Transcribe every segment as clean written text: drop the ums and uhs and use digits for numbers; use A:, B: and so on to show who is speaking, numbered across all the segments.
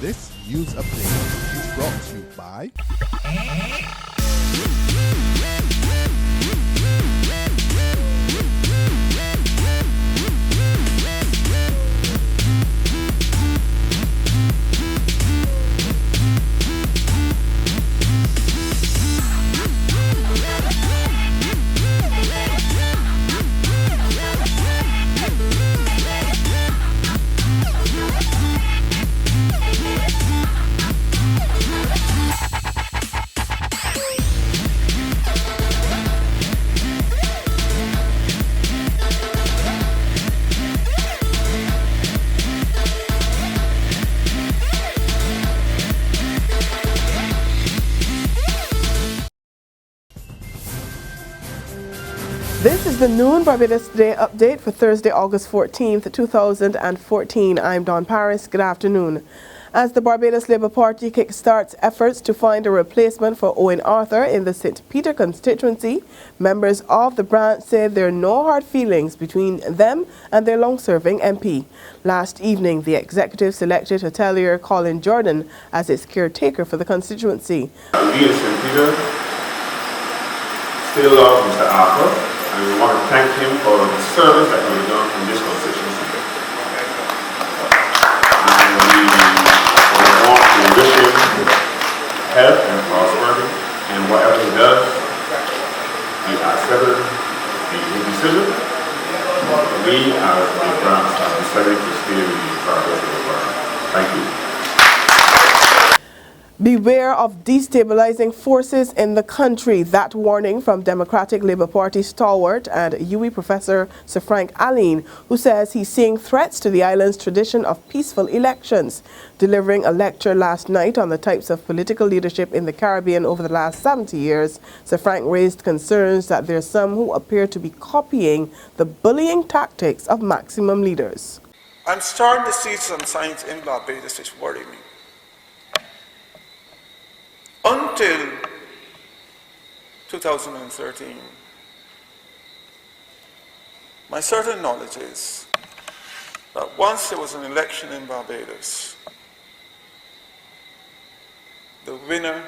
A: This news update is brought to you by
B: This is the Noon Barbados Today update for Thursday, August 14th, 2014. I'm Dawn Paris. Good afternoon. As the Barbados Labour Party kickstarts efforts to find a replacement for Owen Arthur in the St. Peter constituency, members of the branch said there are no hard feelings between them and their long-serving MP. Last evening, the executive selected hotelier Colin Jordan as its caretaker for the constituency.
C: We in St. Peter still love Mr. Arthur, and we want to thank him for the service that he has done in this constituency. And we want to wish him health and prosperity, and whatever he does, we accepted his decision. We as a branch have decided to stay with the Barbados. Thank you.
B: Beware of destabilising forces in the country. That warning from Democratic Labour Party stalwart and UWI professor Sir Frank Alleyne, who says he's seeing threats to the island's tradition of peaceful elections. Delivering a lecture last night on the types of political leadership in the Caribbean over the last 70 years, Sir Frank raised concerns that there are some who appear to be copying the bullying tactics of maximum leaders.
D: I'm starting to see some signs in Barbados which worry me. Until 2013, my certain knowledge is that once there was an election in Barbados, the winner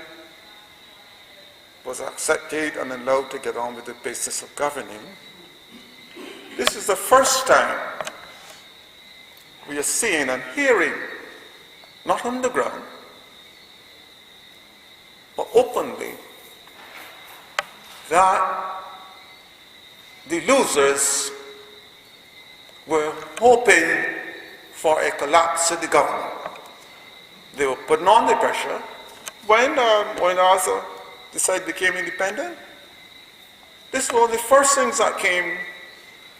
D: was accepted and allowed to get on with the business of governing. This is the first time we are seeing and hearing, not on the ground, but openly, that the losers were hoping for a collapse of the government. They were putting on the pressure. When Arthur decided to become independent, this was the first things that came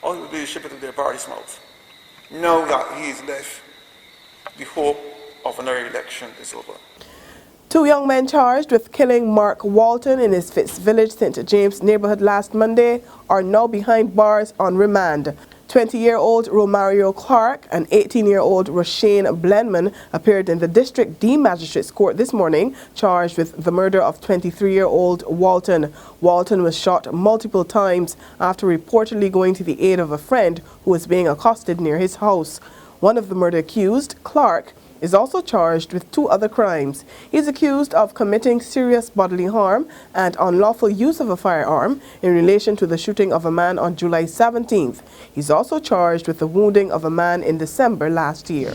D: out of the leadership of their party's mouth. Now that he is left, the hope of another election is over.
B: Two young men charged with killing Mark Walton in his Fitz Village, St. James neighborhood last Monday are now behind bars on remand. 20-year-old Romario Clark and 18-year-old Roshane Blenman appeared in the District D Magistrates Court this morning, charged with the murder of 23-year-old Walton. Walton was shot multiple times after reportedly going to the aid of a friend who was being accosted near his house. One of the murder accused, Clark, is also charged with two other crimes. He is accused of committing serious bodily harm and unlawful use of a firearm in relation to the shooting of a man on July 17th. He's also charged with the wounding of a man in December last year.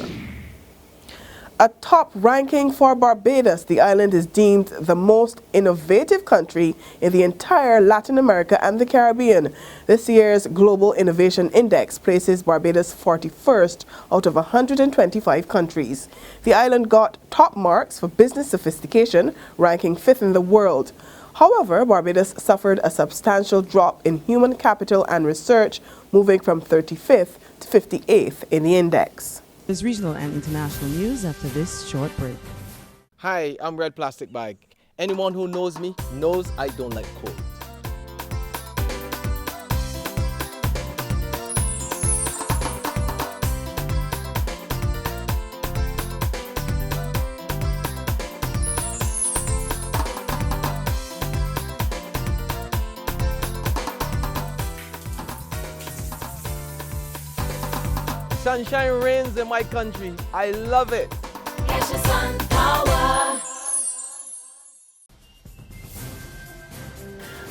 B: A top ranking for Barbados, the island is deemed the most innovative country in the entire Latin America and the Caribbean. This year's Global Innovation Index places Barbados 41st out of 125 countries. The island got top marks for business sophistication, ranking 5th in the world. However, Barbados suffered a substantial drop in human capital and research, moving from 35th to 58th in the index.
E: There's regional and international news after this short break.
F: Hi, I'm Red Plastic Bag. Anyone who knows me knows I don't like cold. Sunshine reigns in my country. I love it.
G: Catch the sun,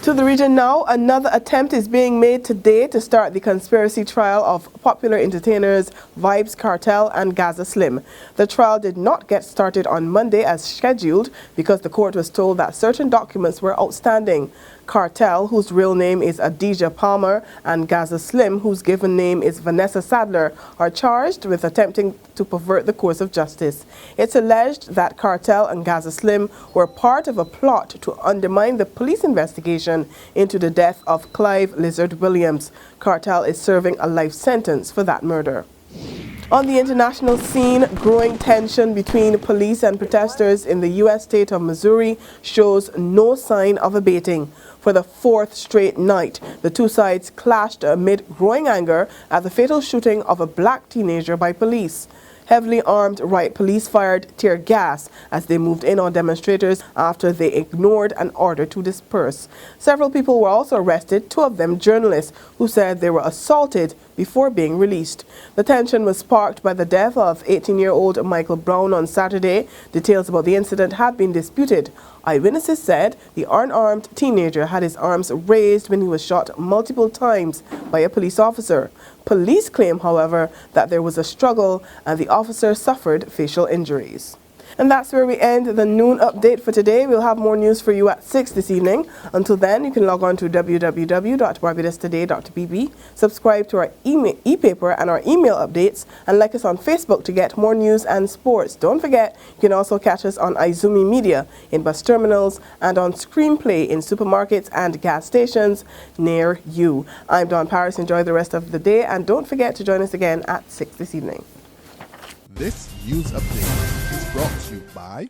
B: To the region now, another attempt is being made today to start the conspiracy trial of popular entertainers Vybz Kartel and Gaza Slim. The trial did not get started on Monday as scheduled because the court was told that certain documents were outstanding. Kartel, whose real name is Adidja Palmer, and Gaza Slim, whose given name is Vanessa Sadler, are charged with attempting to pervert the course of justice. It's alleged that Kartel and Gaza Slim were part of a plot to undermine the police investigation into the death of Clive Lizard Williams. Kartel is serving a life sentence for that murder. On the international scene, growing tension between police and protesters in the U.S. state of Missouri shows no sign of abating. For the fourth straight night, the two sides clashed amid growing anger at the fatal shooting of a black teenager by police. Heavily armed riot police fired tear gas as they moved in on demonstrators after they ignored an order to disperse. Several people were also arrested, two of them journalists, who said they were assaulted before being released. The tension was sparked by the death of 18-year-old Michael Brown on Saturday. Details about the incident have been disputed. Eyewitnesses said the unarmed teenager had his arms raised when he was shot multiple times by a police officer. Police claim, however, that there was a struggle and the officer suffered facial injuries. And that's where we end the noon update for today. We'll have more news for you at 6 this evening. Until then, you can log on to www.barbadostoday.bb, subscribe to our e-paper and our email updates, and like us on Facebook to get more news and sports. Don't forget, you can also catch us on Izumi Media in bus terminals and on Screenplay in supermarkets and gas stations near you. I'm Dawn Paris. Enjoy the rest of the day, and don't forget to join us again at 6 this evening.
A: This news update is brought to you by